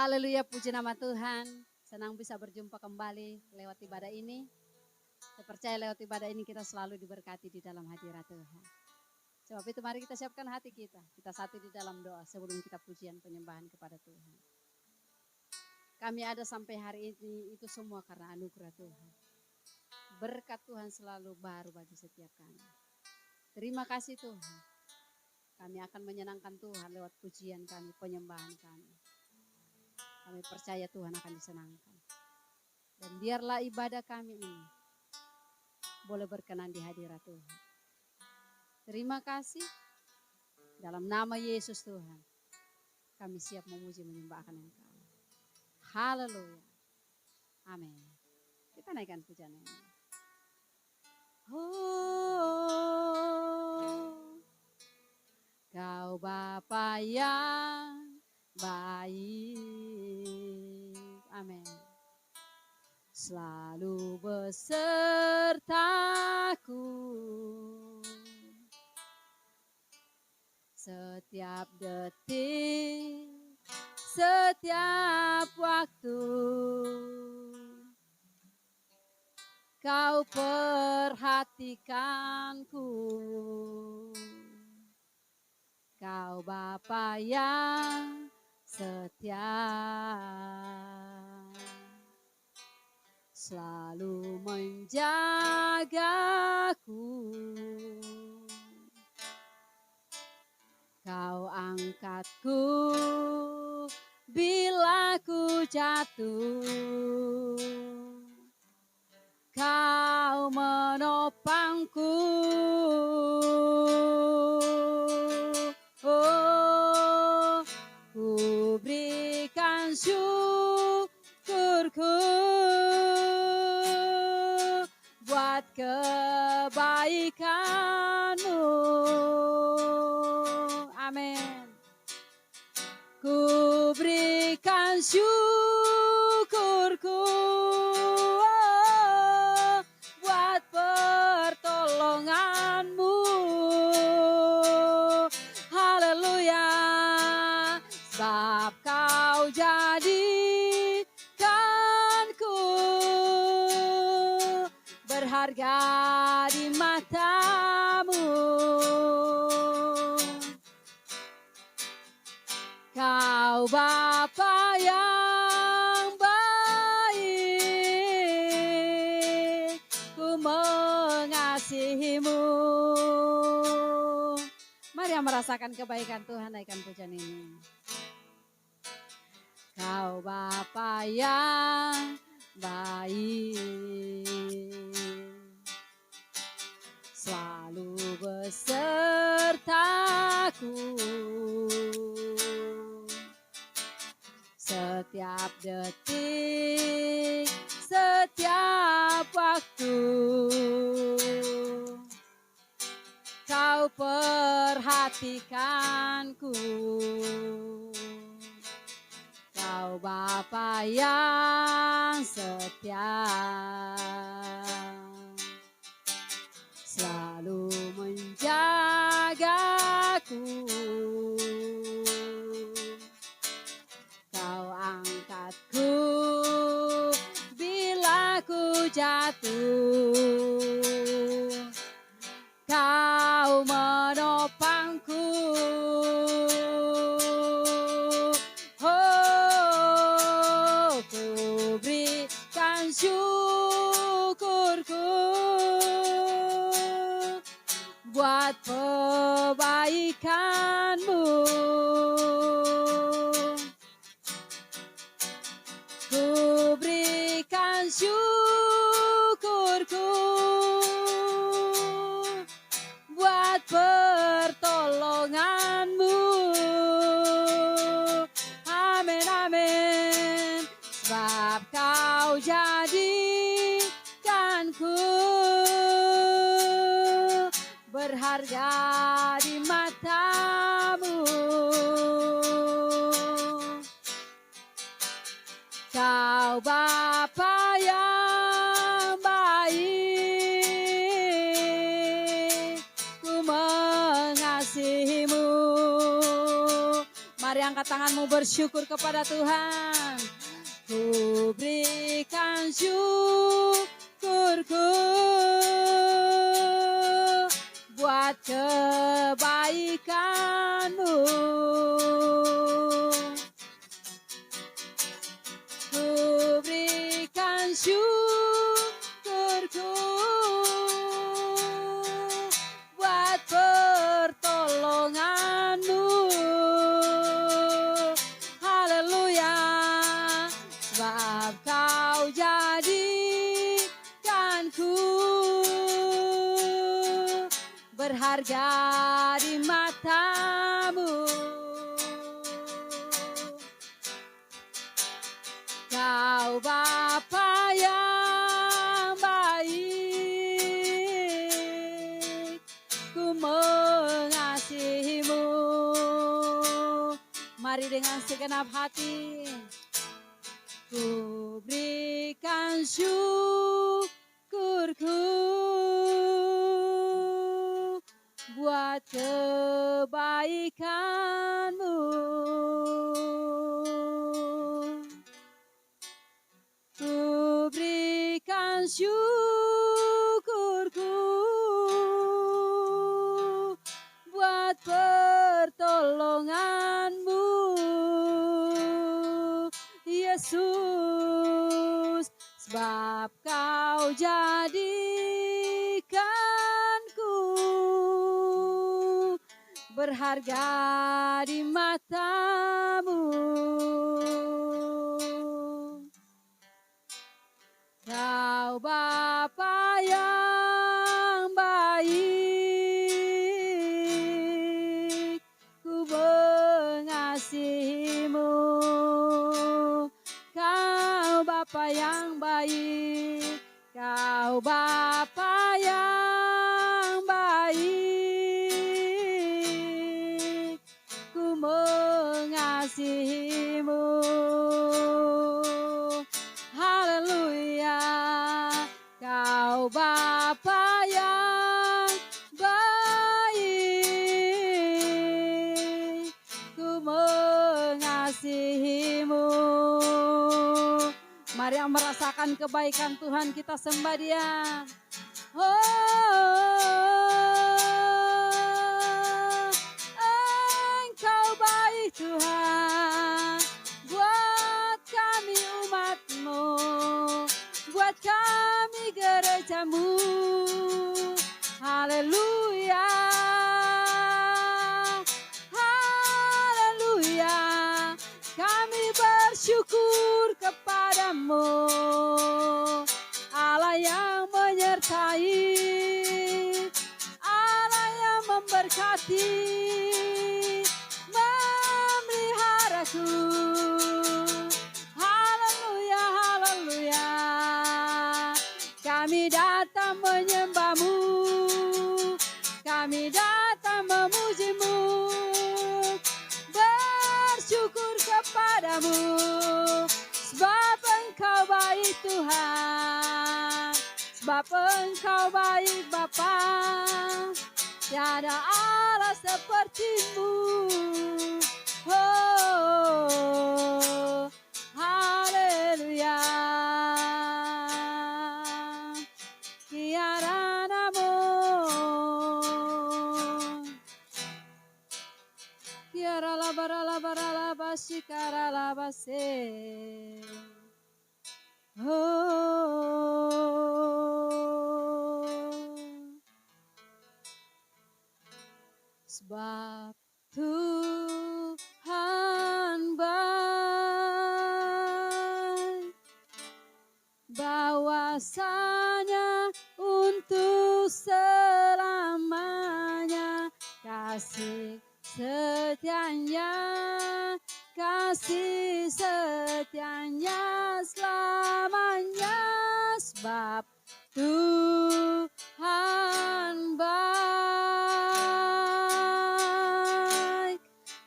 Haleluya, puji nama Tuhan. Senang bisa berjumpa kembali lewat ibadah ini. Saya percaya lewat ibadah ini kita selalu diberkati di dalam hadirat Tuhan. Sebab itu mari kita siapkan hati kita. Kita satu di dalam doa sebelum kita pujian penyembahan kepada Tuhan. Kami ada sampai hari ini itu semua karena anugerah Tuhan. Berkat Tuhan selalu baru bagi setiap kami. Terima kasih Tuhan. Kami akan menyenangkan Tuhan lewat pujian kami, penyembahan kami. Kami percaya Tuhan akan disenangkan. Dan biarlah ibadah kami ini boleh berkenan di hadirat Tuhan. Terima kasih. Dalam nama Yesus Tuhan, kami siap memuji menyembahkan Engkau. Haleluya. Amin. Kita naikkan pujian ini. Oh, Kau Bapa yang baik, amin. Selalu besertaku setiap detik, setiap waktu. Kau perhatikanku. Kau Bapa yang setia, selalu menjagaku. Kau angkatku bila ku jatuh. Kau menopangku. Oh, ku berikan syukurku buat kebaikan-Mu. Amin. Ku berikan syukurku buat pertolongan-Mu. Haleluya. Sebab Kau jadikanku berharga di mata-Mu. Kau Bapa yang baik, ku mengasihi-Mu. Mari yang merasakan kebaikan Tuhan, naikkan pujian ini. Kau Bapa yang baik, selalu besertaku setiap detik, setiap waktu. Kau perhatikanku. Kau Bapa yang setia, selalu menjagaku. Kau angkatku bila ku jatuh. Kau menopangku. Oh, ku berikan syukurku buat kebaikan-Mu. Ku berikan syukurku buat pertolongan-Mu. Amin, amin. Sebab Kau jadikanku berharga di mata-Mu. Kau Bapa yang baik, ku mengasihi-Mu. Mari angkat tanganmu bersyukur kepada Tuhan. Ku berikan syukurku buat kebaikan-Mu. Ku berikan syukurku buat pertolongan-Mu. Haleluya, sebab Kau jadikanku berharga di mata-Mu. Kau Bapa yang baik, ku mengasihi-Mu. Mari dengan segenap hati, ku berikan syukurku buat kebaikan-Mu. Ku berikan syukurku buat pertolongan-Mu, Yesus, sebab Kau jadikanku berharga di mata-Mu. Kau Bapa yang baik, ku mengasihi-Mu. Kau Bapa yang baik, Kau Bapa yang baik, ku mengasihi-Mu. Haleluya, Kau Bapa yang baik, ku mengasihi-Mu. Mari yang merasakan kebaikan Tuhan, kita sembah Dia. Engkau baik Tuhan, buat kami umat-Mu, buat kami gereja-Mu. Haleluya, haleluya, kami bersyukur kepada-Mu, Allah yang menyertai, Allah yang memberkati, memeliharaku. Haleluya, haleluya, kami datang menyembah-Mu, kami datang memuji-Mu, bersyukur kepada-Mu, sebab Engkau baik Tuhan, sebab Engkau baik Bapa, tiada Allah seperti-Mu. Oh, haleluya, tiada namun, tiada la basikara la base. Sebab Tuhan baik, bahwasanya untuk selamanya, kasih setianya, kasih setianya selamanya. Sebab Tuhan baik,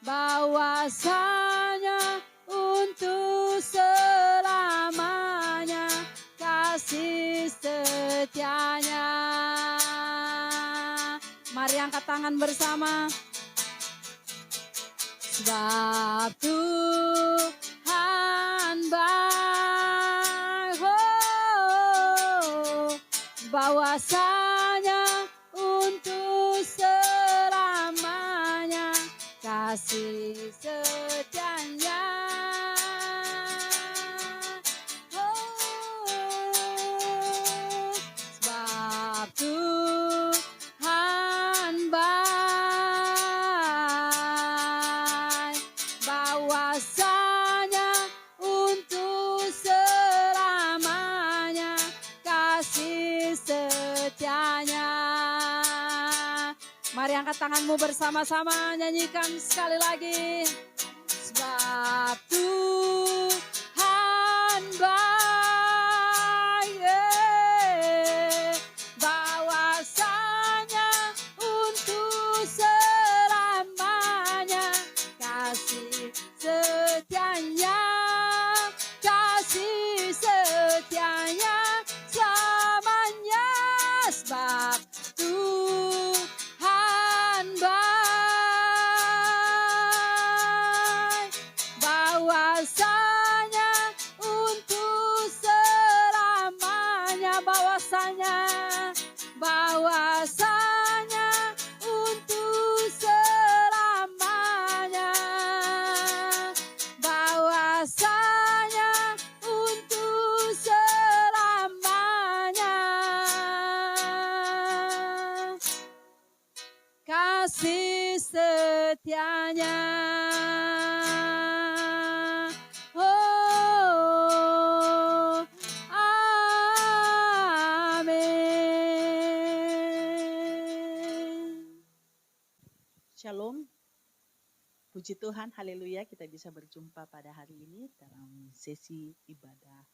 bahwasanya untuk selamanya, kasih setianya. Mari angkat tangan bersama. Sebab Tuhan baik, bahwasanya untuk selamanya kasih setianya. Sebab Tuhan baik, bahwasanya untuk selamanya kasih setianya. Mari angkat tanganmu bersama-sama, nyanyikan sekali lagi. Sebab Tuhan baik, bahwasanya untuk selamanya kasih setianya, kasih setianya selamanya. Sebab Tuhan baik, bahwasanya untuk selamanya, bahwasanya untuk selamanya, bahwasanya untuk selamanya kasih setianya. Oh, amin. Shalom, puji Tuhan, haleluya, kita bisa berjumpa pada hari ini dalam sesi ibadah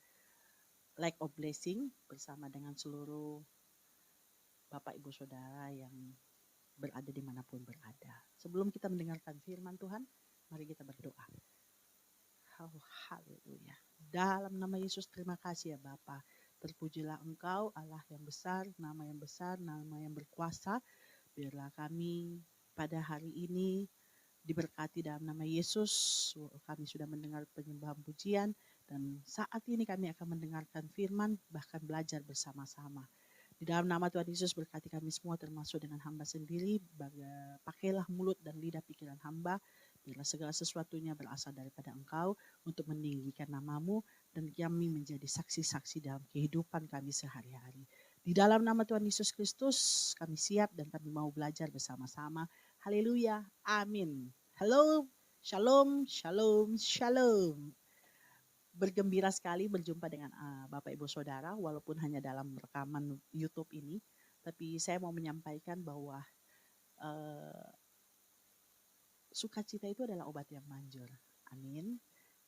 Light of Blessing bersama dengan seluruh Bapak Ibu Saudara yang berada dimanapun berada. Sebelum kita mendengarkan firman Tuhan, mari kita berdoa. Oh, haleluya. Dalam nama Yesus terima kasih ya Bapa. Terpujilah Engkau Allah yang besar, nama yang berkuasa. Biarlah kami pada hari ini diberkati dalam nama Yesus. Kami sudah mendengar penyembahan pujian dan saat ini kami akan mendengarkan firman, bahkan belajar bersama-sama. Di dalam nama Tuhan Yesus berkati kami semua termasuk dengan hamba sendiri. Pakailah mulut dan lidah pikiran hamba. Biarlah segala sesuatunya berasal daripada Engkau untuk meninggikan namamu dan kami menjadi saksi-saksi dalam kehidupan kami sehari-hari. Di dalam nama Tuhan Yesus Kristus kami siap dan kami mau belajar bersama-sama. Haleluya, amin. Halo, shalom, shalom, shalom. Bergembira sekali berjumpa dengan Bapak Ibu Saudara walaupun hanya dalam rekaman YouTube ini. Tapi saya mau menyampaikan bahwa sukacita itu adalah obat yang manjur. Amin.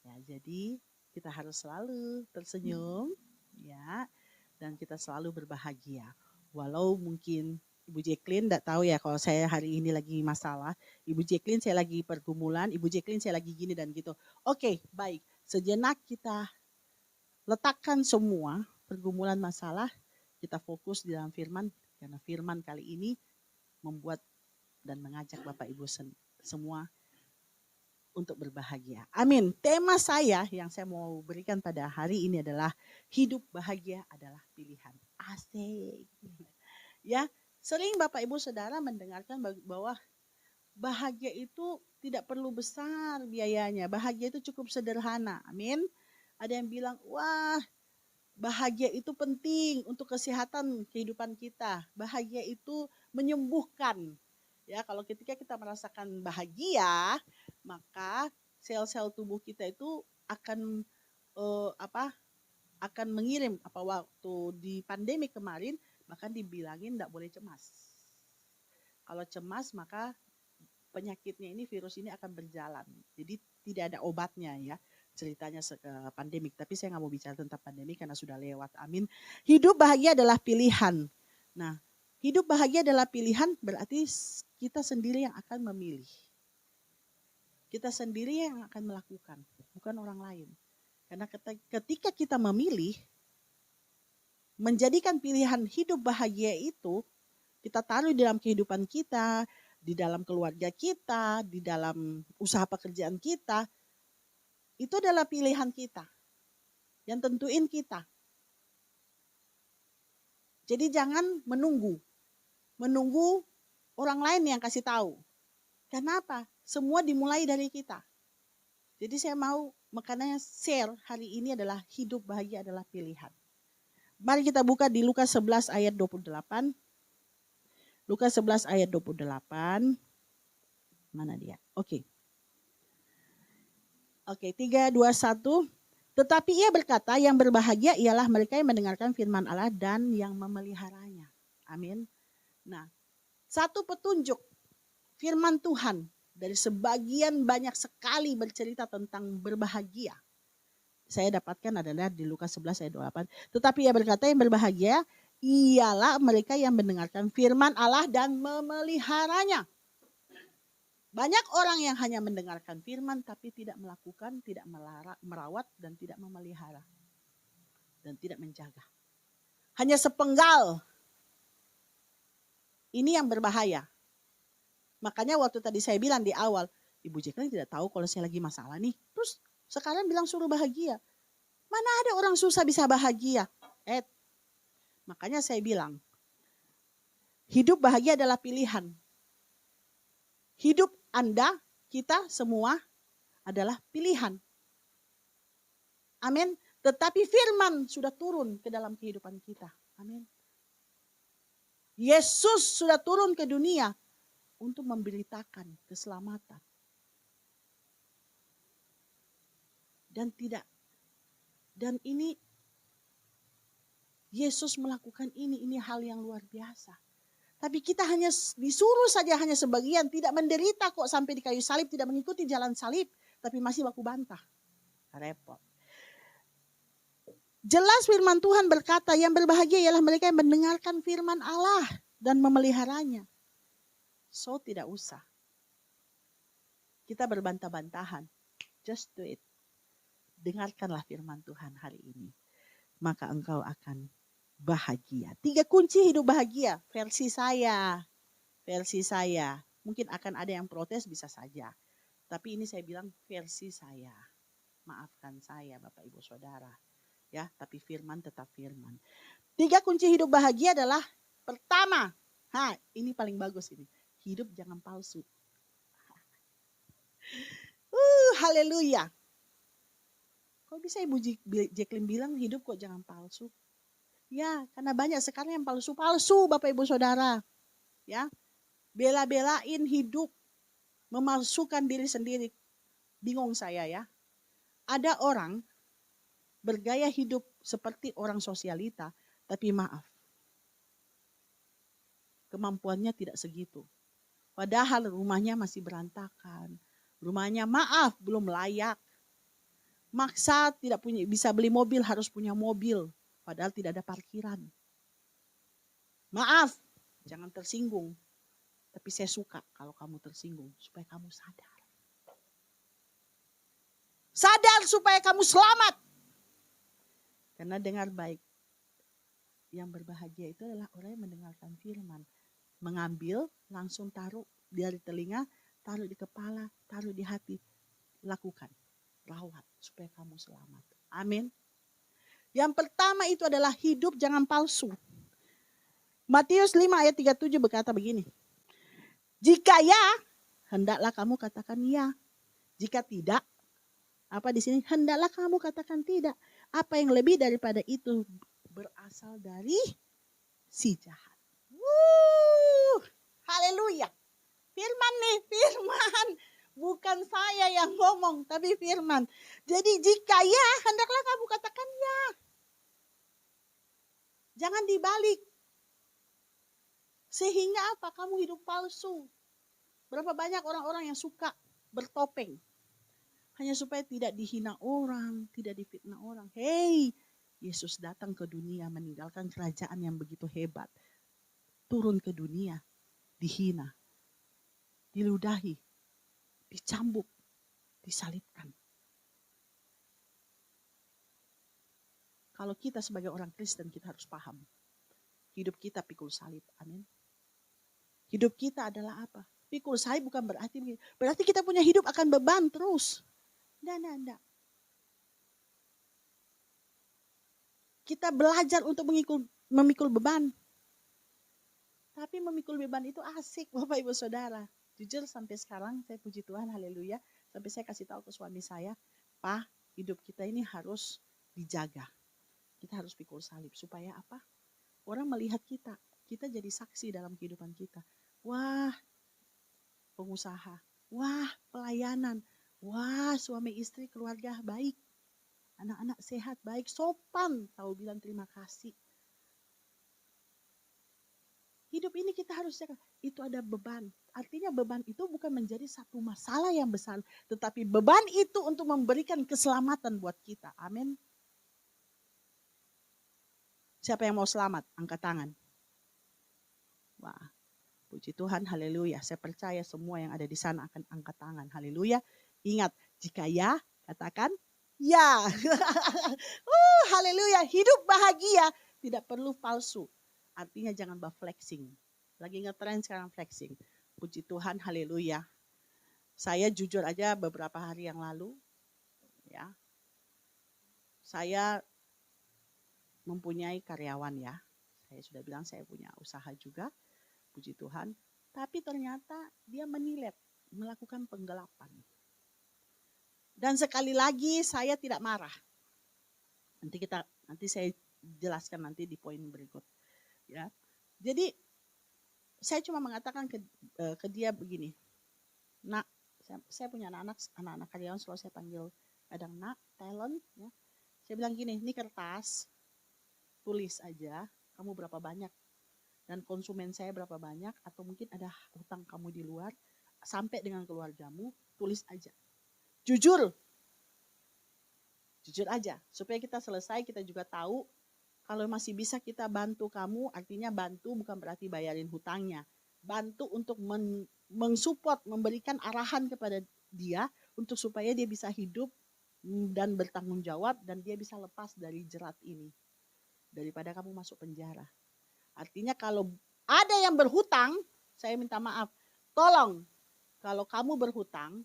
Ya, jadi kita harus selalu tersenyum ya dan kita selalu berbahagia. Walau mungkin Ibu Jacqueline enggak tahu ya kalau saya hari ini lagi masalah. Ibu Jacqueline saya lagi pergumulan, Ibu Jacqueline saya lagi gini dan gitu. Oke, baik. Sejenak kita letakkan semua pergumulan masalah, kita fokus di dalam firman karena firman kali ini membuat dan mengajak Bapak Ibu semua untuk berbahagia. Amin. Tema saya yang saya mau berikan pada hari ini adalah hidup bahagia adalah pilihan. Asik. Ya, sering Bapak Ibu Saudara mendengarkan bahwa bahagia itu tidak perlu besar biayanya. Bahagia itu cukup sederhana. Amin. Ada yang bilang, wah bahagia itu penting untuk kesehatan kehidupan kita. Bahagia itu menyembuhkan. Ya, kalau ketika kita merasakan bahagia, maka sel-sel tubuh kita itu akan akan mengirim waktu di pandemi kemarin bahkan dibilangin tidak boleh cemas. Kalau cemas maka penyakitnya ini, virus ini akan berjalan. Jadi tidak ada obatnya ya. Ceritanya pandemik, tapi saya nggak mau bicara tentang pandemik karena sudah lewat. Amin. Hidup bahagia adalah pilihan. Nah, hidup bahagia adalah pilihan berarti kita sendiri yang akan memilih. Kita sendiri yang akan melakukan, bukan orang lain. Karena ketika kita memilih, menjadikan pilihan hidup bahagia itu, kita taruh di dalam kehidupan kita, di dalam keluarga kita, di dalam usaha pekerjaan kita, itu adalah pilihan kita. Yang tentuin kita. Jadi jangan menunggu orang lain yang kasih tahu. Kenapa? Semua dimulai dari kita. Jadi saya mau makanya share hari ini adalah hidup bahagia adalah pilihan. Mari kita buka di Lukas 11 ayat 28. Lukas 11 ayat 28. Mana dia? Oke. Oke, 3, 2, 1. Tetapi ia berkata, yang berbahagia ialah mereka yang mendengarkan firman Allah dan yang memeliharanya. Amin. Nah, satu petunjuk firman Tuhan dari sebagian banyak sekali bercerita tentang berbahagia. Saya dapatkan adalah di Lukas 11 ayat 28. Tetapi ia berkata, yang berbahagia ialah mereka yang mendengarkan firman Allah dan memeliharanya. Banyak orang yang hanya mendengarkan firman tapi tidak melakukan, tidak merawat dan tidak memelihara. Dan tidak menjaga. Hanya sepenggal. Ini yang berbahaya. Makanya waktu tadi saya bilang di awal, Ibu Jacqueline tidak tahu kalau saya lagi masalah nih. Terus sekarang bilang suruh bahagia. Mana ada orang susah bisa bahagia? Makanya saya bilang, hidup bahagia adalah pilihan. Hidup Anda, kita semua adalah pilihan. Amin. Tetapi firman sudah turun ke dalam kehidupan kita. Amin. Yesus sudah turun ke dunia untuk memberitakan keselamatan. Dan ini Yesus melakukan ini hal yang luar biasa. Tapi kita hanya disuruh saja hanya sebagian, tidak menderita kok sampai di kayu salib, tidak mengikuti jalan salib, tapi masih baku bantah. Repot. Jelas firman Tuhan berkata, yang berbahagia ialah mereka yang mendengarkan firman Allah dan memeliharanya. So tidak usah kita berbantah-bantahan. Just do it. Dengarkanlah firman Tuhan hari ini. Maka engkau akan bahagia. 3 kunci hidup bahagia. Versi saya. Mungkin akan ada yang protes, bisa saja. Tapi ini saya bilang versi saya. Maafkan saya Bapak Ibu Saudara. Ya, tapi firman tetap firman. 3 kunci hidup bahagia adalah pertama. Ini paling bagus ini. Hidup jangan palsu. Haleluya. Kok bisa Ibu Jacqueline bilang hidup kok jangan palsu? Ya, karena banyak sekarang yang palsu-palsu Bapak Ibu Saudara. Ya, bela-belain hidup, memalsukan diri sendiri. Bingung saya ya. Ada orang bergaya hidup seperti orang sosialita, tapi maaf. Kemampuannya tidak segitu. Padahal rumahnya masih berantakan. Rumahnya maaf, belum layak. Maksa tidak bisa beli mobil, harus punya mobil. Padahal tidak ada parkiran. Maaf, jangan tersinggung. Tapi saya suka kalau kamu tersinggung, supaya kamu sadar. Sadar supaya kamu selamat. Karena dengar baik. Yang berbahagia itu adalah orang yang mendengarkan firman. Mengambil, langsung taruh dari telinga, taruh di kepala, taruh di hati. Lakukan, rawat supaya kamu selamat. Amin. Yang pertama itu adalah hidup jangan palsu. Matius 5 ayat 37 berkata begini. Jika ya, hendaklah kamu katakan ya. Jika tidak, apa di sini? Hendaklah kamu katakan tidak. Apa yang lebih daripada itu berasal dari si jahat. Haleluya. Firman nih, firman. Bukan saya yang ngomong, tapi firman. Jadi jika ya, hendaklah kamu katakan ya. Jangan dibalik. Sehingga apa? Kamu hidup palsu. Berapa banyak orang-orang yang suka bertopeng. Hanya supaya tidak dihina orang, tidak difitnah orang. Hey, Yesus datang ke dunia meninggalkan kerajaan yang begitu hebat. Turun ke dunia, dihina, diludahi, dicambuk, disalibkan. Kalau kita sebagai orang Kristen, kita harus paham. Hidup kita pikul salib, amin. Hidup kita adalah apa? Pikul salib bukan berarti kita punya hidup akan beban terus. Tidak. Kita belajar untuk memikul beban. Tapi memikul beban itu asik Bapak Ibu Saudara. Jujur sampai sekarang saya puji Tuhan, haleluya. Sampai saya kasih tahu ke suami saya, Pak, hidup kita ini harus dijaga. Kita harus pikul salib. Supaya apa? Orang melihat kita jadi saksi dalam kehidupan kita. Wah, pengusaha. Wah, pelayanan. Wah, suami istri keluarga baik. Anak-anak sehat, baik, sopan. Tahu bilang terima kasih. Hidup ini kita harus jaga. Itu ada beban. Artinya beban itu bukan menjadi satu masalah yang besar. Tetapi beban itu untuk memberikan keselamatan buat kita. Amin. Siapa yang mau selamat? Angkat tangan. Wah, puji Tuhan, haleluya. Saya percaya semua yang ada di sana akan angkat tangan. Haleluya. Ingat, jika ya, katakan ya. Haleluya. Hidup bahagia tidak perlu palsu. Artinya jangan flexing. Lagi ngetren sekarang flexing. Puji Tuhan, haleluya. Saya jujur aja beberapa hari yang lalu, ya, saya mempunyai karyawan ya. Saya sudah bilang saya punya usaha juga, puji Tuhan. Tapi ternyata dia menilet, melakukan penggelapan. Dan sekali lagi saya tidak marah. Nanti saya jelaskan nanti di poin berikut. Ya, jadi saya cuma mengatakan ke dia begini, nak, saya punya anak-anak karyawan selalu saya panggil kadang nak, talent, ya. Saya bilang gini, ini kertas, tulis aja, kamu berapa banyak dan konsumen saya berapa banyak, atau mungkin ada hutang kamu di luar, sampai dengan keluargamu, tulis aja, jujur aja, supaya kita selesai, kita juga tahu. Kalau masih bisa kita bantu kamu, artinya bantu bukan berarti bayarin hutangnya. Bantu untuk mensupport, memberikan arahan kepada dia untuk supaya dia bisa hidup dan bertanggung jawab dan dia bisa lepas dari jerat ini. Daripada kamu masuk penjara. Artinya kalau ada yang berhutang, saya minta maaf. Tolong, kalau kamu berhutang,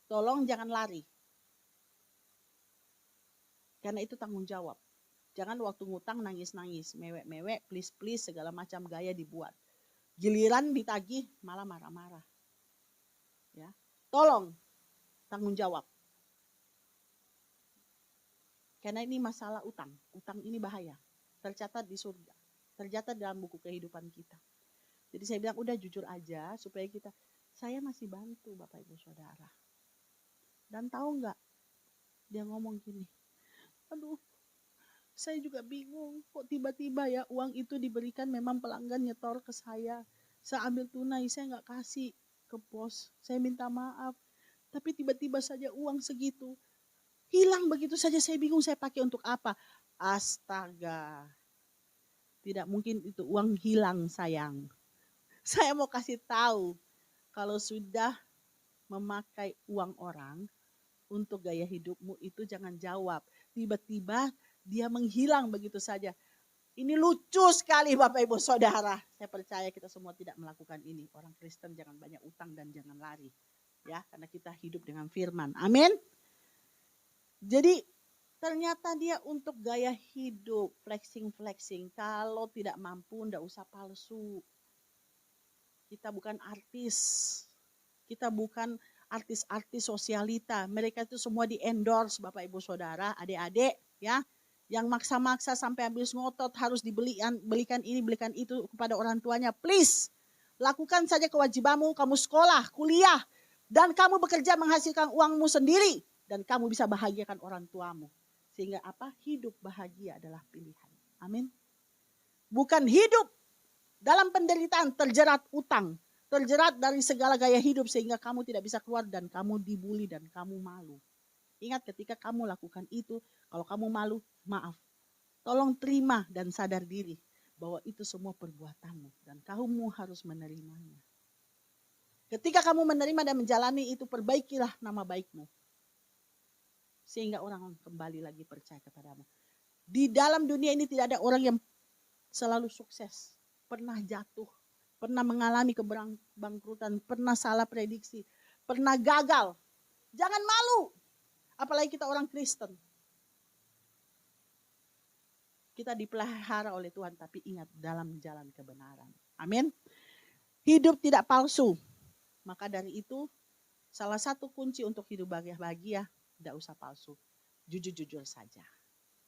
tolong jangan lari. Karena itu tanggung jawab. Jangan waktu ngutang nangis-nangis, mewek-mewek, please-please, segala macam gaya dibuat. Giliran ditagih malah marah-marah. Ya, tolong tanggung jawab. Karena ini masalah utang. Utang ini bahaya. Tercatat di surga. Tercatat dalam buku kehidupan kita. Jadi saya bilang udah jujur aja supaya saya masih bantu Bapak Ibu Saudara. Dan tahu nggak? Dia ngomong gini, aduh, saya juga bingung, kok tiba-tiba ya uang itu diberikan, memang pelanggan nyetor ke saya. Saya ambil tunai, saya nggak kasih ke pos. Saya minta maaf. Tapi tiba-tiba saja uang segitu hilang begitu saja, saya bingung saya pakai untuk apa. Astaga. Tidak mungkin itu uang hilang, sayang. Saya mau kasih tahu, kalau sudah memakai uang orang untuk gaya hidupmu itu jangan jawab. Tiba-tiba dia menghilang begitu saja. Ini lucu sekali Bapak Ibu Saudara. Saya percaya kita semua tidak melakukan ini. Orang Kristen jangan banyak utang dan jangan lari. Ya, karena kita hidup dengan firman. Amin. Jadi ternyata dia untuk gaya hidup, flexing. Kalau tidak mampu, enggak usah palsu. Kita bukan artis. Kita bukan artis-artis sosialita. Mereka itu semua di-endorse Bapak Ibu Saudara, adik-adik ya. Yang maksa-maksa sampai habis ngotot harus belikan ini, belikan itu kepada orang tuanya. Please, lakukan saja kewajibanmu, kamu sekolah, kuliah. Dan kamu bekerja menghasilkan uangmu sendiri. Dan kamu bisa bahagiakan orang tuamu. Sehingga apa? Hidup bahagia adalah pilihan. Amin. Bukan hidup dalam penderitaan, terjerat utang. Terjerat dari segala gaya hidup sehingga kamu tidak bisa keluar dan kamu dibully dan kamu malu. Ingat ketika kamu lakukan itu, kalau kamu malu, maaf. Tolong terima dan sadar diri bahwa itu semua perbuatanmu dan kamu harus menerimanya. Ketika kamu menerima dan menjalani itu, perbaikilah nama baikmu. Sehingga orang kembali lagi percaya kepadamu. Di dalam dunia ini tidak ada orang yang selalu sukses. Pernah jatuh, pernah mengalami kebangkrutan, pernah salah prediksi, pernah gagal. Jangan malu, apalagi kita orang Kristen. Kita dipelihara oleh Tuhan, tapi ingat dalam jalan kebenaran. Amin. Hidup tidak palsu. Maka dari itu, salah satu kunci untuk hidup bahagia, tidak usah palsu. Jujur-jujur saja.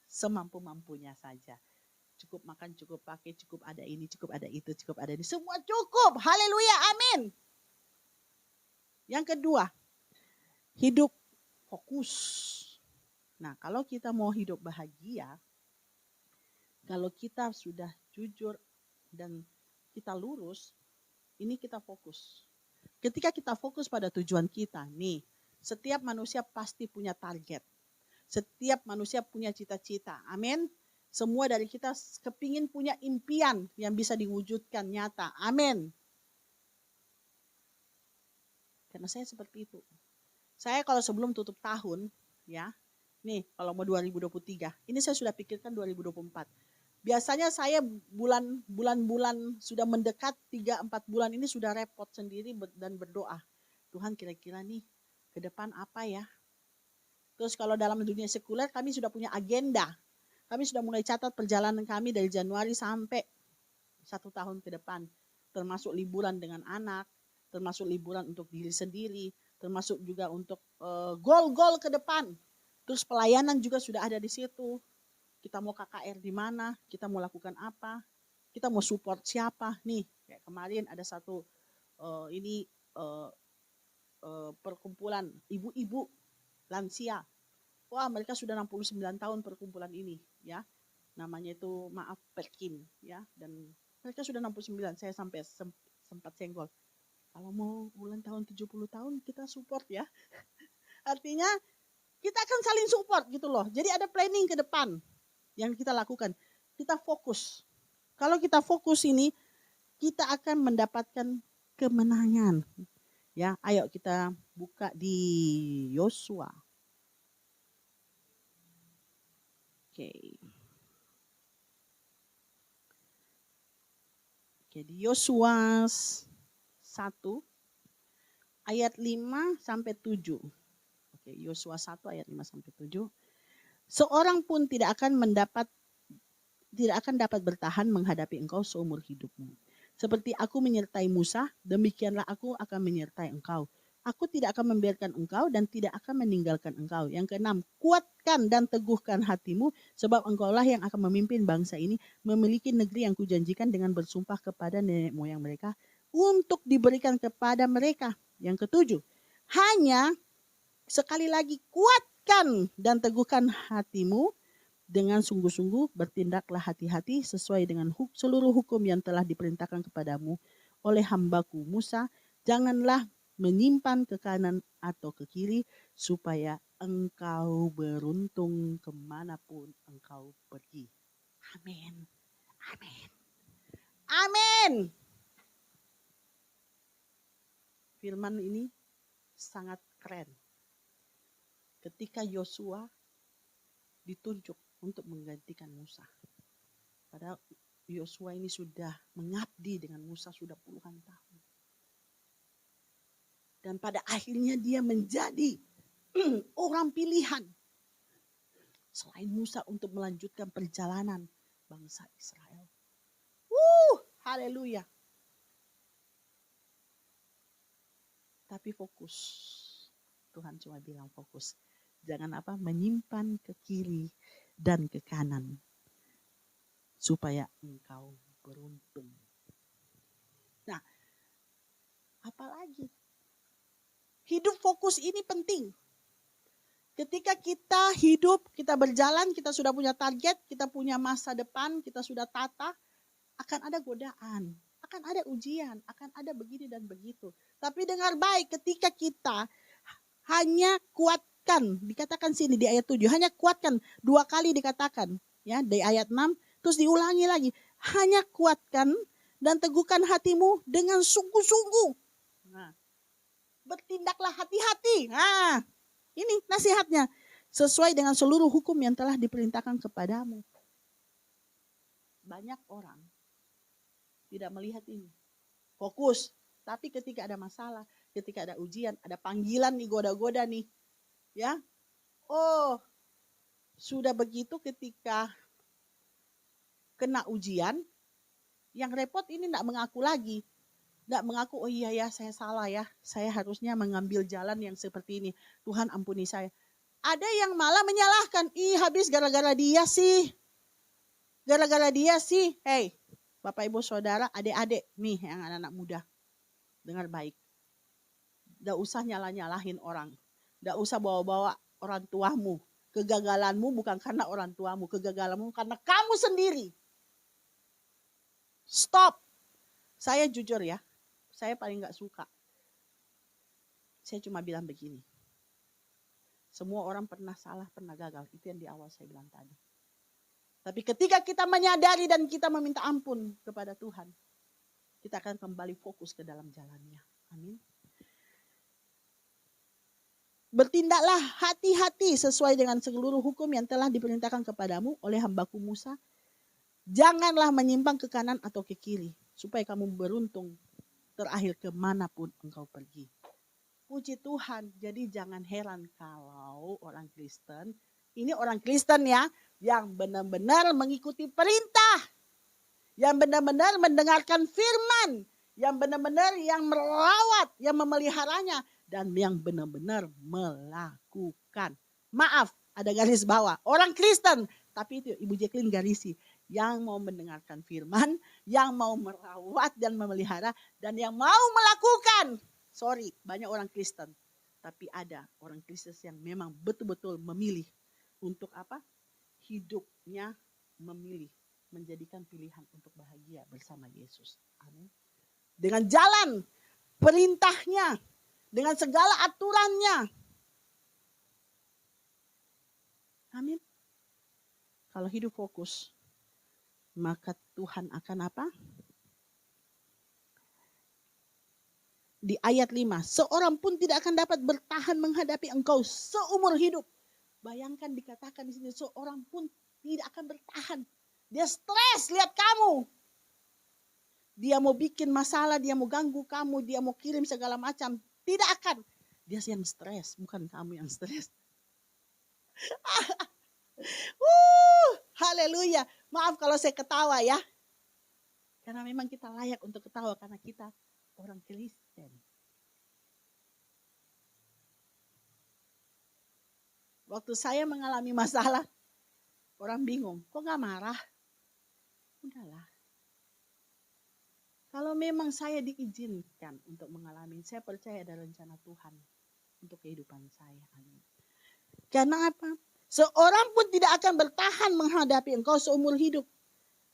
Semampu-mampunya saja. Cukup makan, cukup pakai, cukup ada ini, cukup ada itu, cukup ada ini. Semua cukup. Haleluya, amin. Yang kedua, hidup fokus. Nah, kalau kita mau hidup bahagia, kalau kita sudah jujur dan kita lurus, ini kita fokus. Ketika kita fokus pada tujuan kita, nih, setiap manusia pasti punya target. Setiap manusia punya cita-cita. Amin. Semua dari kita kepingin punya impian yang bisa diwujudkan nyata. Amin. Karena saya seperti itu. Saya kalau sebelum tutup tahun, ya, nih kalau mau 2023, ini saya sudah pikirkan 2024. Biasanya saya bulan-bulan sudah mendekat 3-4 bulan ini sudah repot sendiri dan berdoa. Tuhan kira-kira nih ke depan apa ya? Terus kalau dalam dunia sekuler kami sudah punya agenda. Kami sudah mulai catat perjalanan kami dari Januari sampai 1 tahun ke depan. Termasuk liburan dengan anak, termasuk liburan untuk diri sendiri, termasuk juga untuk goal-goal ke depan. Terus pelayanan juga sudah ada di situ. Kita mau KKR di mana, kita mau lakukan apa, kita mau support siapa. Nih, kayak kemarin ada satu perkumpulan ibu-ibu lansia. Wah, mereka sudah 69 tahun perkumpulan ini, ya. Namanya itu maaf Perkin, ya. Dan mereka sudah 69, saya sampai sempat senggol. Kalau mau ulang tahun 70 tahun kita support ya. Artinya kita akan saling support gitu loh. Jadi ada planning ke depan yang kita lakukan. Kita fokus. Kalau kita fokus ini, kita akan mendapatkan kemenangan. Ya, ayo kita buka di Yosua. Oke, di Yosua 1 ayat 5 sampai 7. Oke, Yosua 1 ayat 5 sampai 7. Seorang pun tidak akan dapat bertahan menghadapi engkau seumur hidupmu. Seperti aku menyertai Musa, demikianlah aku akan menyertai engkau. Aku tidak akan membiarkan engkau dan tidak akan meninggalkan engkau. Yang keenam, kuatkan dan teguhkan hatimu, sebab engkaulah yang akan memimpin bangsa ini memiliki negeri yang kujanjikan dengan bersumpah kepada nenek moyang mereka untuk diberikan kepada mereka. Yang ketujuh, hanya sekali lagi kuatkan dan teguhkan hatimu dengan sungguh-sungguh, bertindaklah hati-hati sesuai dengan seluruh hukum yang telah diperintahkan kepadamu oleh hambaku Musa. Janganlah menyimpan ke kanan atau ke kiri, supaya engkau beruntung kemanapun engkau pergi. Amin. Amin. Amin. Firman ini sangat keren. Ketika Yosua ditunjuk untuk menggantikan Musa. Padahal Yosua ini sudah mengabdi dengan Musa sudah puluhan tahun. Dan pada akhirnya dia menjadi orang pilihan selain Musa untuk melanjutkan perjalanan bangsa Israel. Haleluya. Tapi fokus. Tuhan cuma bilang fokus. Jangan menyimpan ke kiri dan ke kanan. Supaya engkau beruntung. Nah, apalagi? Hidup fokus ini penting. Ketika kita hidup, kita berjalan, kita sudah punya target, kita punya masa depan, kita sudah tata, akan ada godaan, akan ada ujian, akan ada begini dan begitu. Tapi dengar baik, ketika kita hanya kuatkan, dikatakan sini di ayat 7, hanya kuatkan, 2 kali dikatakan, ya di ayat 6, terus diulangi lagi, hanya kuatkan dan teguhkan hatimu dengan sungguh-sungguh. Nah, bertindaklah hati-hati. Nah, ini nasihatnya. Sesuai dengan seluruh hukum yang telah diperintahkan kepadamu. Banyak orang tidak melihat ini. fokus. Tapi ketika ada masalah, ketika ada ujian, ada panggilan nih, goda-goda nih, ya. Oh, sudah begitu ketika kena ujian, yang repot ini tidak mengaku lagi. Tidak mengaku, oh iya ya saya salah ya, saya harusnya mengambil jalan yang seperti ini. Tuhan ampuni saya. Ada yang malah menyalahkan, habis gara-gara dia sih. Gara-gara dia sih. Hey, Bapak Ibu Saudara, adik-adik nih yang anak-anak muda. Dengar baik. Tidak usah nyalah-nyalahin orang. Tidak usah bawa-bawa orang tuamu. Kegagalanmu bukan karena orang tuamu. Kegagalanmu karena kamu sendiri. Stop. Saya jujur ya. Saya paling gak suka. Saya cuma bilang begini. Semua orang pernah salah, pernah gagal. Itu yang di awal saya bilang tadi. Tapi ketika kita menyadari dan kita meminta ampun kepada Tuhan, kita akan kembali fokus ke dalam jalannya. Amin. Bertindaklah hati-hati sesuai dengan seluruh hukum yang telah diperintahkan kepadamu oleh hambaku Musa. Janganlah menyimpang ke kanan atau ke kiri, supaya kamu beruntung terakhir kemanapun engkau pergi. Puji Tuhan, jadi jangan heran kalau orang Kristen, ini orang Kristen ya, yang benar-benar mengikuti perintah, yang benar-benar mendengarkan firman, yang benar-benar yang merawat, yang memeliharanya, dan yang benar-benar melakukan. Maaf, ada garis bawah. Orang Kristen, tapi itu Ibu Jacqueline garisi. Yang mau mendengarkan firman, yang mau merawat dan memelihara, dan yang mau melakukan. Sorry, banyak orang Kristen. Tapi ada orang Kristen yang memang betul-betul memilih. Untuk apa? Hidupnya memilih. Menjadikan pilihan untuk bahagia bersama Yesus. Amin. Dengan jalan perintahnya. Dengan segala aturannya. Amin. Kalau hidup fokus, maka Tuhan akan apa? Di ayat 5, seorang pun tidak akan dapat bertahan menghadapi engkau seumur hidup. Bayangkan dikatakan di sini, seorang pun tidak akan bertahan. Dia stres lihat kamu. Dia mau bikin masalah, dia mau ganggu kamu, dia mau kirim segala macam. Tidak akan. Dia yang stres, bukan kamu yang stres. Haleluya. Maaf kalau saya ketawa ya. Karena memang kita layak untuk ketawa karena kita orang Kristen. Waktu saya mengalami masalah, orang bingung, kok gak marah? Udahlah. Kalau memang saya diizinkan untuk mengalami, saya percaya ada rencana Tuhan untuk kehidupan saya. Amin. Karena apa? Seorang pun tidak akan bertahan menghadapi engkau seumur hidup.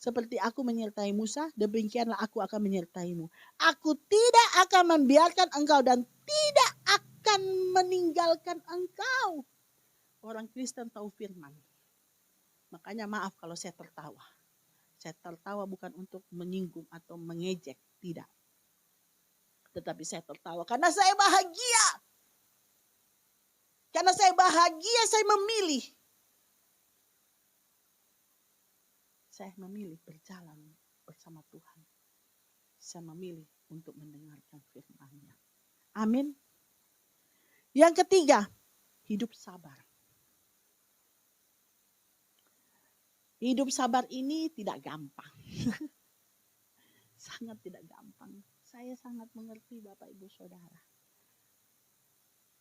Seperti aku menyertai Musa, demikianlah aku akan menyertaimu. Aku tidak akan membiarkan engkau dan tidak akan meninggalkan engkau. Orang Kristen tahu firman. Makanya maaf kalau saya tertawa. Saya tertawa bukan untuk menyinggung atau mengejek, tidak. Tetapi saya tertawa karena saya bahagia. Karena saya bahagia, saya memilih. Saya memilih berjalan bersama Tuhan. Saya memilih untuk mendengarkan firman-Nya. Amin. Yang ketiga, hidup sabar. Hidup sabar ini tidak gampang. Sangat tidak gampang. Saya sangat mengerti Bapak Ibu Saudara.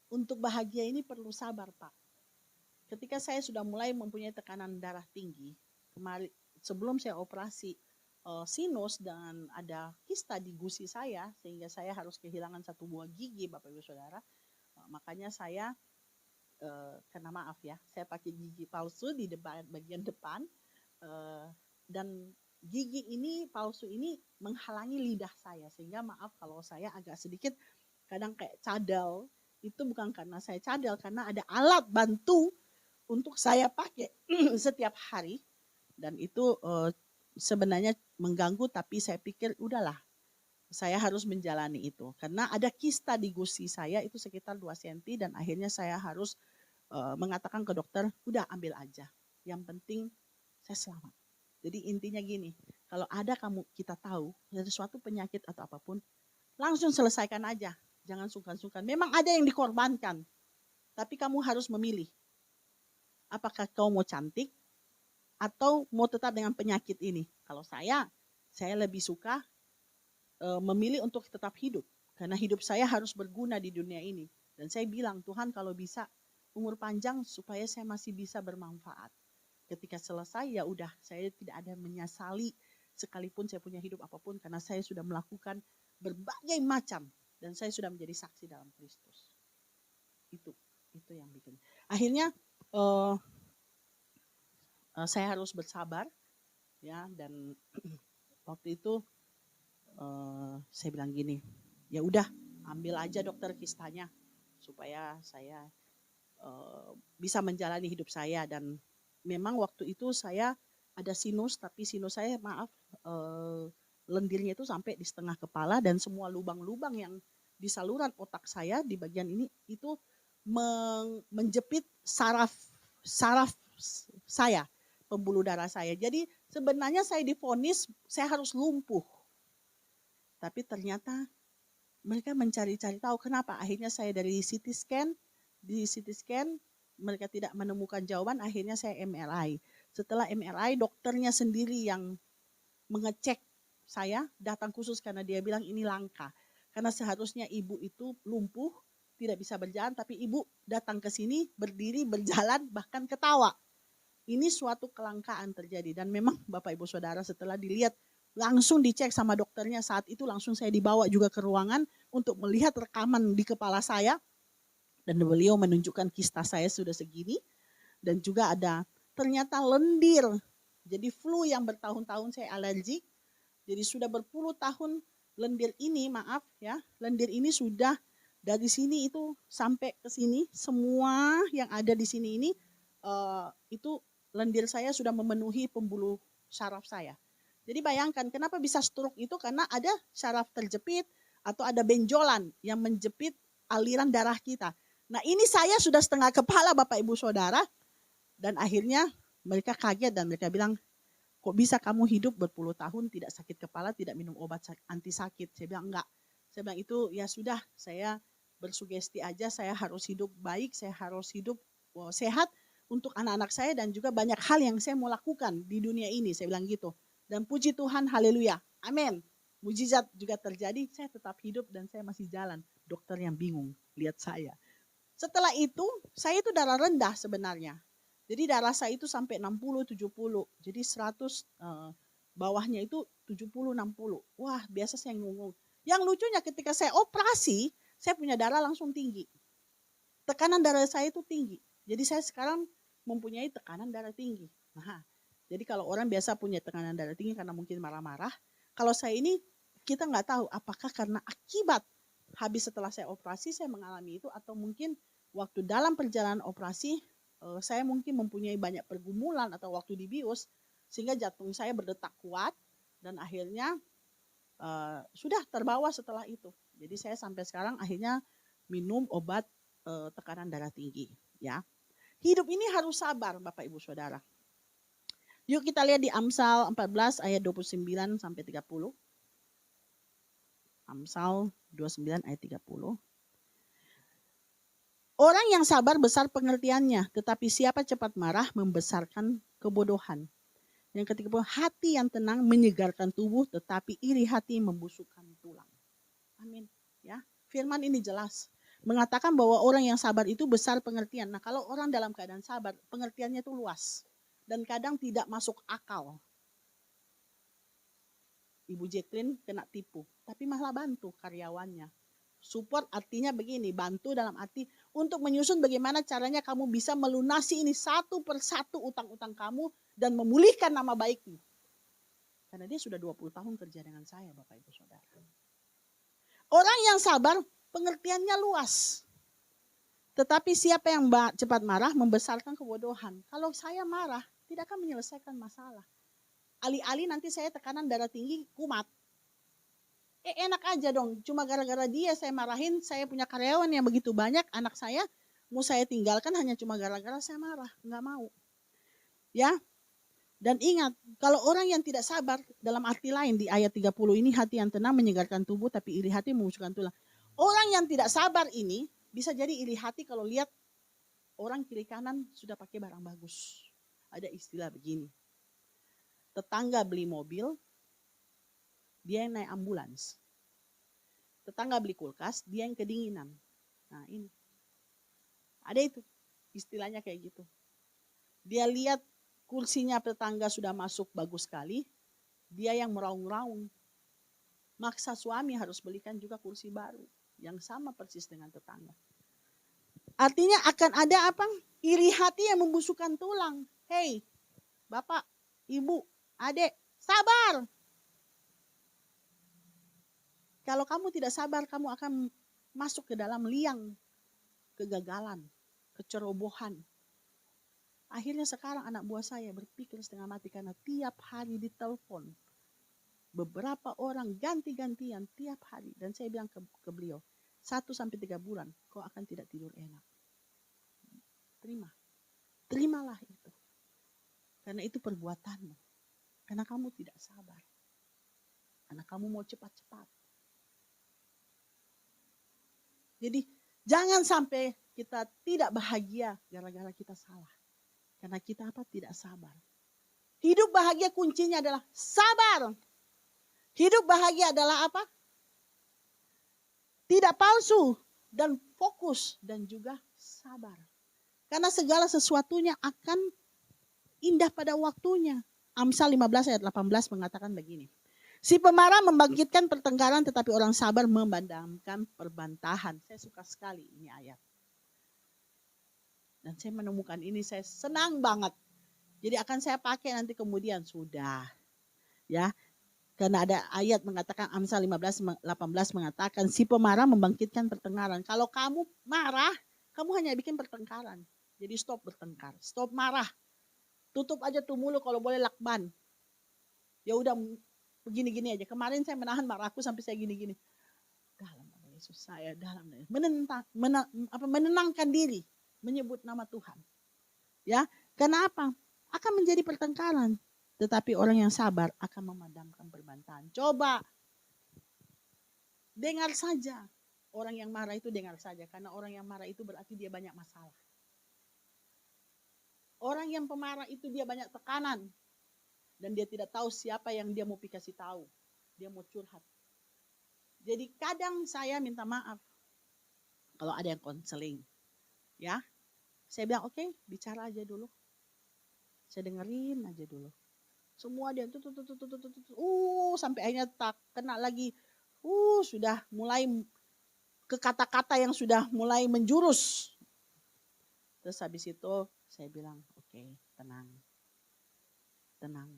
Untuk bahagia ini perlu sabar, Pak. Ketika saya sudah mulai mempunyai tekanan darah tinggi, kemarin sebelum saya operasi sinus dan ada kista di gusi saya, sehingga saya harus kehilangan satu buah gigi, Bapak Ibu Saudara. Makanya saya, karena maaf ya, saya pakai gigi palsu di depan, bagian depan, dan gigi ini palsu ini menghalangi lidah saya, sehingga maaf kalau saya agak sedikit kadang kayak cadel. Itu bukan karena saya cadel, karena ada alat bantu untuk saya pakai setiap hari, dan itu sebenarnya mengganggu, tapi saya pikir udahlah, saya harus menjalani itu karena ada kista di gusi saya itu sekitar 2 cm, dan akhirnya saya harus mengatakan ke dokter, udah ambil aja, yang penting saya selamat. Jadi intinya gini, kalau ada kita tahu ada suatu penyakit atau apapun, langsung selesaikan aja. Jangan sungkan-sungkan. Memang ada yang dikorbankan, tapi kamu harus memilih. Apakah kau mau cantik atau mau tetap dengan penyakit ini? Kalau saya lebih suka memilih untuk tetap hidup. Karena hidup saya harus berguna di dunia ini. Dan saya bilang, Tuhan kalau bisa umur panjang supaya saya masih bisa bermanfaat. Ketika selesai ya udah, saya tidak ada menyesali sekalipun saya punya hidup apapun karena saya sudah melakukan berbagai macam dan saya sudah menjadi saksi dalam Kristus. Itu yang bikin. Akhirnya saya harus bersabar ya, dan waktu itu saya bilang gini, ya udah ambil aja dokter kistanya supaya saya bisa menjalani hidup saya. Dan memang waktu itu saya ada sinus, tapi sinus saya lendirnya itu sampai di setengah kepala dan semua lubang-lubang yang di saluran otak saya di bagian ini itu menjepit saraf saya, pembuluh darah saya. Jadi sebenarnya saya divonis saya harus lumpuh. Tapi ternyata mereka mencari-cari tahu kenapa. Akhirnya saya dari CT scan mereka tidak menemukan jawaban, akhirnya saya MRI. Setelah MRI dokternya sendiri yang mengecek saya, datang khusus karena dia bilang ini langka. Karena seharusnya ibu itu lumpuh, tidak bisa berjalan, tapi ibu datang ke sini, berdiri, berjalan, bahkan ketawa. Ini suatu kelangkaan terjadi. Dan memang Bapak Ibu Saudara setelah dilihat, langsung dicek sama dokternya, saat itu langsung saya dibawa juga ke ruangan untuk melihat rekaman di kepala saya. Dan beliau menunjukkan kista saya sudah segini. Dan juga ada ternyata lendir. Jadi flu yang bertahun-tahun saya alergi. Jadi sudah berpuluh tahun lendir ini, lendir ini sudah dari sini itu sampai ke sini, semua yang ada di sini ini itu lendir saya sudah memenuhi pembuluh saraf saya. Jadi bayangkan kenapa bisa stroke itu, karena ada saraf terjepit atau ada benjolan yang menjepit aliran darah kita. Nah ini saya sudah setengah kepala Bapak Ibu Saudara, dan akhirnya mereka kaget dan mereka bilang, kok bisa kamu hidup berpuluh tahun tidak sakit kepala, tidak minum obat anti sakit? Saya bilang enggak. Saya bilang itu ya sudah, saya bersugesti aja, saya harus hidup baik, saya harus hidup sehat untuk anak-anak saya dan juga banyak hal yang saya mau lakukan di dunia ini. Saya bilang gitu. Dan puji Tuhan, haleluya, amin. Mujizat juga terjadi, saya tetap hidup dan saya masih jalan. Dokter yang bingung lihat saya. Setelah itu, saya itu darah rendah sebenarnya. Jadi darah saya itu sampai 60, 70. Jadi 100 bawahnya itu 70, 60. Wah biasa saya ngomong. Yang lucunya ketika saya operasi, saya punya darah langsung tinggi. Tekanan darah saya itu tinggi. Jadi saya sekarang mempunyai tekanan darah tinggi. Nah, jadi kalau orang biasa punya tekanan darah tinggi karena mungkin marah-marah. Kalau saya ini kita nggak tahu apakah karena akibat habis setelah saya operasi saya mengalami itu, atau mungkin waktu dalam perjalanan operasi saya mungkin mempunyai banyak pergumulan atau waktu dibius sehingga jantung saya berdetak kuat dan akhirnya sudah terbawa setelah itu. Jadi saya sampai sekarang akhirnya minum obat tekanan darah tinggi. Ya, hidup ini harus sabar Bapak Ibu Saudara. Yuk kita lihat di Amsal 14 ayat 29 sampai 30. Amsal 29 ayat 30. Orang yang sabar besar pengertiannya, tetapi siapa cepat marah membesarkan kebodohan. Yang ketiga, hati yang tenang menyegarkan tubuh, tetapi iri hati membusukkan tulang. Amin. Ya, firman ini jelas mengatakan bahwa orang yang sabar itu besar pengertian. Nah, kalau orang dalam keadaan sabar, pengertiannya itu luas dan kadang tidak masuk akal. Ibu Jacqueline kena tipu, tapi malah bantu karyawannya. Support artinya begini, bantu dalam arti untuk menyusun bagaimana caranya kamu bisa melunasi ini satu persatu utang-utang kamu dan memulihkan nama baikmu. Karena dia sudah 20 tahun kerja dengan saya, Bapak Ibu Saudara. Orang yang sabar pengertiannya luas. Tetapi siapa yang cepat marah membesarkan kebodohan. Kalau saya marah tidak akan menyelesaikan masalah. Alih-alih nanti saya tekanan darah tinggi, kumat. Enak aja dong, cuma gara-gara dia saya marahin, saya punya karyawan yang begitu banyak, anak saya mau saya tinggalkan hanya cuma gara-gara saya marah, nggak mau. Ya, Dan ingat, kalau orang yang tidak sabar, dalam arti lain di ayat 30 ini, hati yang tenang menyegarkan tubuh, tapi iri hati membusukkan tulang. Orang yang tidak sabar ini bisa jadi iri hati kalau lihat orang kiri kanan sudah pakai barang bagus. Ada istilah begini, tetangga beli mobil, dia yang naik ambulans. Tetangga beli kulkas, dia yang kedinginan. Nah ini, ada itu istilahnya kayak gitu. Dia lihat kursinya tetangga sudah masuk bagus sekali, dia yang meraung-raung. Maksa suami harus belikan juga kursi baru, yang sama persis dengan tetangga. Artinya akan ada apa? Iri hati yang membusukkan tulang. Hei, bapak, ibu, adik, sabar. Kalau kamu tidak sabar, kamu akan masuk ke dalam liang kegagalan, kecerobohan. Akhirnya sekarang anak buah saya berpikir setengah mati karena tiap hari ditelepon. Beberapa orang ganti-gantian tiap hari. Dan saya bilang ke beliau, 1-3 bulan kau akan tidak tidur enak. Terimalah itu. Karena itu perbuatanmu. Karena kamu tidak sabar. Karena kamu mau cepat-cepat. Jadi jangan sampai kita tidak bahagia gara-gara kita salah. Karena kita tidak sabar. Hidup bahagia kuncinya adalah sabar. Hidup bahagia adalah apa? Tidak palsu dan fokus dan juga sabar. Karena segala sesuatunya akan indah pada waktunya. Amsal 15 ayat 18 mengatakan begini. Si pemarah membangkitkan pertengkaran tetapi orang sabar memadamkan perbantahan. Saya suka sekali ini ayat. Dan saya menemukan ini, saya senang banget. Jadi akan saya pakai nanti kemudian, sudah. Ya, karena ada ayat mengatakan, Amsal 15, 18 mengatakan, si pemarah membangkitkan pertengkaran. Kalau kamu marah, kamu hanya bikin pertengkaran. Jadi stop bertengkar, stop marah. Tutup aja tuh mulut, kalau boleh lakban. Ya udah begini-gini aja. Kemarin saya menahan marahku sampai saya gini-gini. Dalam nama Yesus, saya dalam menenangkan diri. Menyebut nama Tuhan. Ya, karena apa? Akan menjadi pertengkaran. Tetapi orang yang sabar akan memadamkan perbantahan. Coba dengar saja. Orang yang marah itu dengar saja. Karena orang yang marah itu berarti dia banyak masalah. Orang yang pemarah itu dia banyak tekanan. Dan dia tidak tahu siapa yang dia mau kasih tahu. Dia mau curhat. Jadi kadang saya minta maaf. Kalau ada yang konseling. Ya, saya bilang oke, bicara aja dulu. Saya dengerin aja dulu. Semua dia sampai akhirnya tak kena lagi. Sudah mulai ke kata-kata yang sudah mulai menjurus. Terus habis itu saya bilang oke, tenang. Tenang.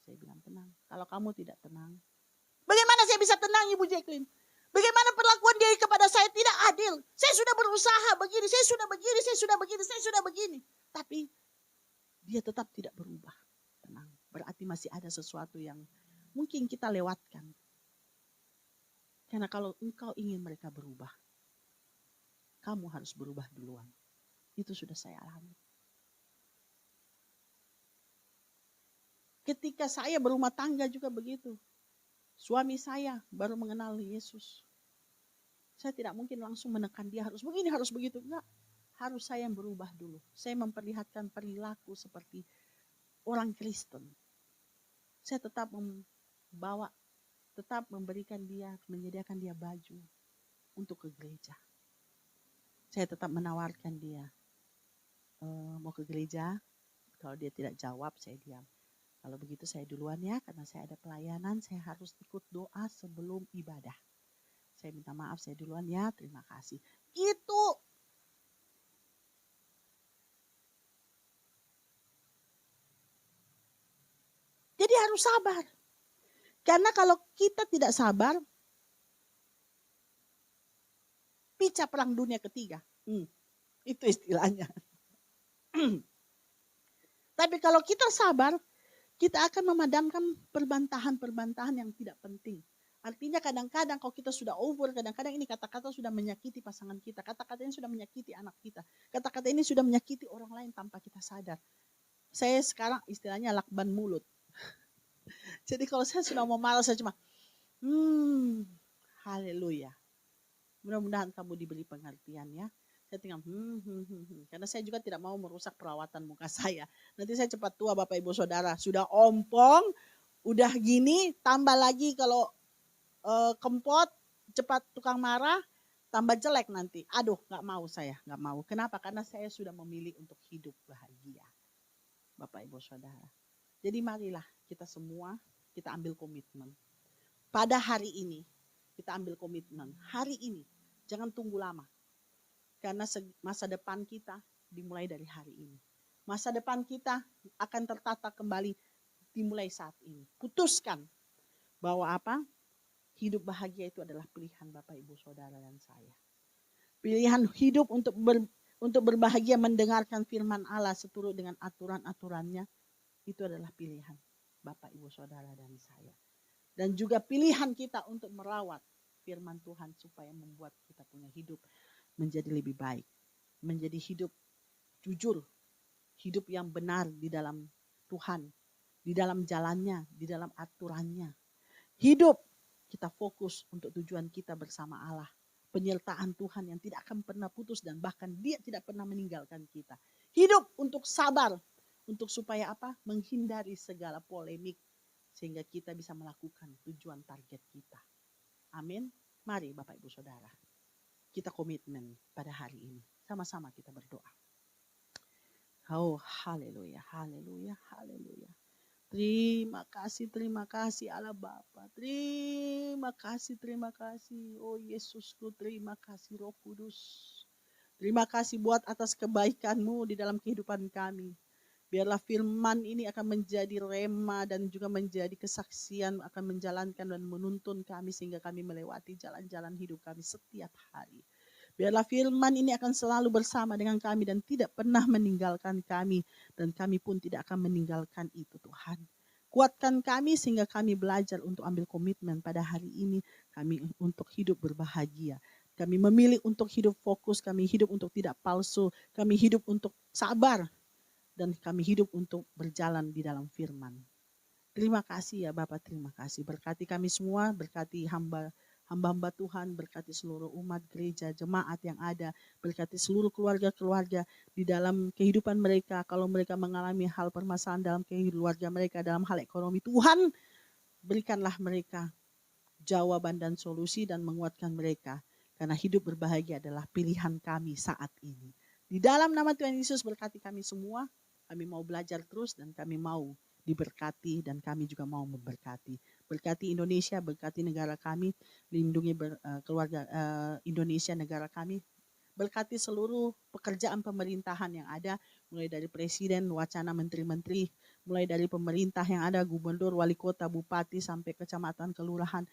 Saya bilang tenang. Kalau kamu tidak tenang, bagaimana saya bisa tenang, Ibu Jacqueline? Bagaimana perlakuan dia kepada saya tidak adil? Saya sudah berusaha begini, saya sudah begini, saya sudah begini, saya sudah begini. Tapi dia tetap tidak berubah. Tenang. Berarti masih ada sesuatu yang mungkin kita lewatkan. Karena kalau engkau ingin mereka berubah, kamu harus berubah duluan. Itu sudah saya alami. Ketika saya berumah tangga juga begitu. Suami saya baru mengenal Yesus. Saya tidak mungkin langsung menekan dia harus begini, harus begitu. Enggak. Harus saya yang berubah dulu. Saya memperlihatkan perilaku seperti orang Kristen. Saya tetap membawa, tetap memberikan dia, menyediakan dia baju untuk ke gereja. Saya tetap menawarkan dia, mau ke gereja. Kalau dia tidak jawab, saya diam. Kalau begitu saya duluan ya, karena saya ada pelayanan, saya harus ikut doa sebelum ibadah. Saya minta maaf, saya duluan ya, terima kasih. Itu. Jadi harus sabar. Karena kalau kita tidak sabar, pica perang dunia ketiga. Itu istilahnya. Tapi kalau kita sabar, kita akan memadamkan perbantahan-perbantahan yang tidak penting. Artinya kadang-kadang kalau kita sudah over, kadang-kadang ini kata-kata sudah menyakiti pasangan kita. Kata-kata ini sudah menyakiti anak kita. Kata-kata ini sudah menyakiti orang lain tanpa kita sadar. Saya sekarang istilahnya lakban mulut. Jadi kalau saya sudah mau marah, saya cuma, haleluya. Mudah-mudahan kamu diberi pengertian ya. Saya tinggal, karena saya juga tidak mau merusak perawatan muka saya. Nanti saya cepat tua Bapak Ibu Saudara. Sudah ompong, udah gini, tambah lagi kalau kempot, cepat tukang marah, tambah jelek nanti. Aduh, gak mau saya, gak mau. Kenapa? Karena saya sudah memilih untuk hidup bahagia. Bapak Ibu Saudara. Jadi marilah kita semua, kita ambil komitmen. Pada hari ini, kita ambil komitmen. Hari ini, jangan tunggu lama. Karena masa depan kita dimulai dari hari ini. Masa depan kita akan tertata kembali dimulai saat ini. Putuskan bahwa apa? Hidup bahagia itu adalah pilihan Bapak Ibu Saudara dan saya. Pilihan hidup untuk berbahagia mendengarkan firman Allah seturut dengan aturan-aturannya, itu adalah pilihan Bapak Ibu Saudara dan saya. Dan juga pilihan kita untuk merawat firman Tuhan supaya membuat kita punya hidup menjadi lebih baik. Menjadi hidup jujur, hidup yang benar di dalam Tuhan, di dalam jalannya, di dalam aturannya. Hidup kita fokus untuk tujuan kita bersama Allah. Penyertaan Tuhan yang tidak akan pernah putus dan bahkan Dia tidak pernah meninggalkan kita. Hidup untuk sabar, untuk supaya apa? Menghindari segala polemik sehingga kita bisa melakukan tujuan target kita. Amin. Mari Bapak Ibu Saudara, kita komitmen pada hari ini. Sama-sama kita berdoa. Oh, haleluya, haleluya, haleluya. Terima kasih Allah Bapa. Terima kasih. Oh Yesusku, terima kasih Roh Kudus. Terima kasih buat atas kebaikan-Mu di dalam kehidupan kami. Biarlah firman ini akan menjadi rema dan juga menjadi kesaksian, akan menjalankan dan menuntun kami sehingga kami melewati jalan-jalan hidup kami setiap hari. Biarlah firman ini akan selalu bersama dengan kami dan tidak pernah meninggalkan kami. Dan kami pun tidak akan meninggalkan itu Tuhan. Kuatkan kami sehingga kami belajar untuk ambil komitmen pada hari ini. Kami untuk hidup berbahagia. Kami memilih untuk hidup fokus, kami hidup untuk tidak palsu. Kami hidup untuk sabar. Dan kami hidup untuk berjalan di dalam firman. Terima kasih ya Bapak, terima kasih. Berkati kami semua, berkati hamba-hamba Tuhan, berkati seluruh umat gereja, jemaat yang ada, berkati seluruh keluarga-keluarga di dalam kehidupan mereka. Kalau mereka mengalami hal permasalahan dalam keluarga mereka, dalam hal ekonomi, Tuhan berikanlah mereka jawaban dan solusi dan menguatkan mereka. Karena hidup berbahagia adalah pilihan kami saat ini. Di dalam nama Tuhan Yesus berkati kami semua, kami mau belajar terus dan kami mau diberkati dan kami juga mau memberkati. Berkati Indonesia, berkati negara kami, lindungi keluarga Indonesia negara kami. Berkati seluruh pekerjaan pemerintahan yang ada, mulai dari presiden, wacana menteri-menteri, mulai dari pemerintah yang ada, gubernur, wali kota, bupati, sampai kecamatan, kelurahan.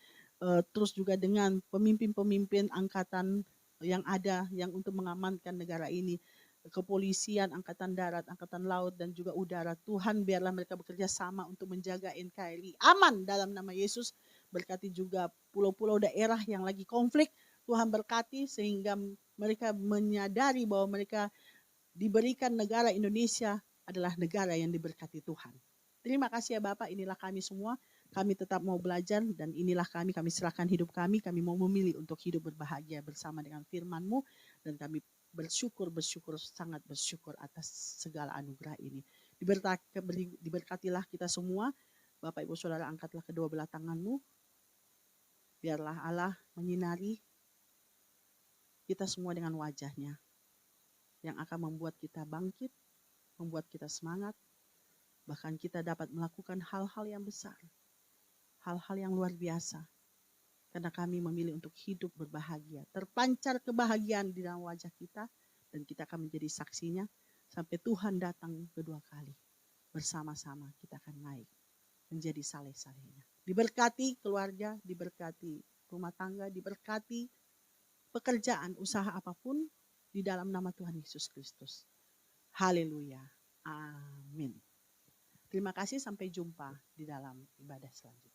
Terus juga dengan pemimpin-pemimpin angkatan yang ada, yang untuk mengamankan negara ini. Kepolisian, angkatan darat, angkatan laut, dan juga udara. Tuhan biarlah mereka bekerja sama untuk menjaga NKRI aman dalam nama Yesus. Berkati juga pulau-pulau daerah yang lagi konflik. Tuhan berkati sehingga mereka menyadari bahwa mereka diberikan negara Indonesia adalah negara yang diberkati Tuhan. Terima kasih ya Bapak, inilah kami semua. Kami tetap mau belajar dan inilah kami serahkan hidup kami mau memilih untuk hidup berbahagia bersama dengan firman-Mu. Dan kami sangat bersyukur atas segala anugerah ini. Diberkatilah kita semua. Bapak Ibu Saudara, angkatlah kedua belah tangan-Mu. Biarlah Allah menyinari kita semua dengan wajah-Nya yang akan membuat kita bangkit, membuat kita semangat, bahkan kita dapat melakukan hal-hal yang besar, hal-hal yang luar biasa. Karena kami memilih untuk hidup berbahagia. Terpancar kebahagiaan di dalam wajah kita. Dan kita akan menjadi saksinya. Sampai Tuhan datang kedua kali. Bersama-sama kita akan naik. Menjadi saleh-salehnya. Diberkati keluarga, diberkati rumah tangga, diberkati pekerjaan, usaha apapun. Di dalam nama Tuhan Yesus Kristus. Haleluya. Amin. Terima kasih, sampai jumpa di dalam ibadah selanjutnya.